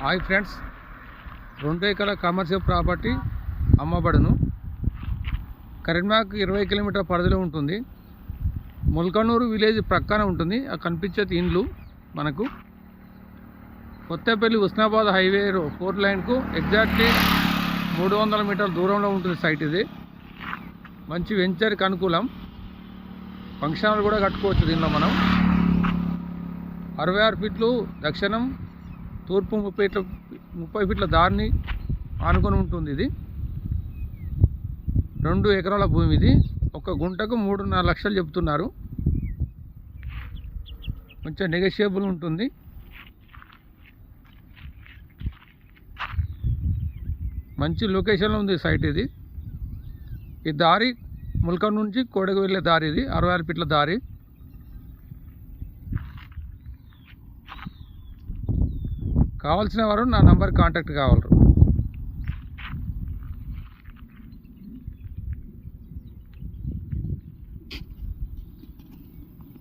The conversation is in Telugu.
హాయ్ ఫ్రెండ్స్, 2 ఎకరాల కమర్షియల్ ప్రాపర్టీ అమ్మబడును. కరీంనగర్కు 20 కిలోమీటర్ పరిధిలో ఉంటుంది. ముల్కనూరు విలేజ్ ప్రక్కన ఉంటుంది. ఆ కనిపించేది ఇండ్లు మనకు. కొత్తపల్లి హుస్నాబాద్ హైవే 4 లైన్కు ఎగ్జాక్ట్లీ 300 మీటర్ల దూరంలో ఉంటుంది సైట్. ఇది మంచి వెంచర్కి అనుకూలం. ఫంక్షన్ హాల్ కూడా కట్టుకోవచ్చు దీనిలో మనం. 66 ఫీట్లు దక్షిణం, తూర్పు 30 ఫీట్ల దారిని ఆనుకొని ఉంటుంది. ఇది 2 ఎకరాల భూమి. ఇది ఒక గుంటకు 3.5 లక్షలు చెప్తున్నారు. కొంచెం నెగోషియబుల్ ఉంటుంది. మంచి లొకేషన్లో ఉంది సైట్ ఇది. ఈ దారి ముల్కన్ నుంచి కోడకు వెళ్ళే దారి. ఇది 66 ఫీట్ల దారి. కావాల్సిన వారు నా నంబర్ కాంటాక్ట్ కాగలరు.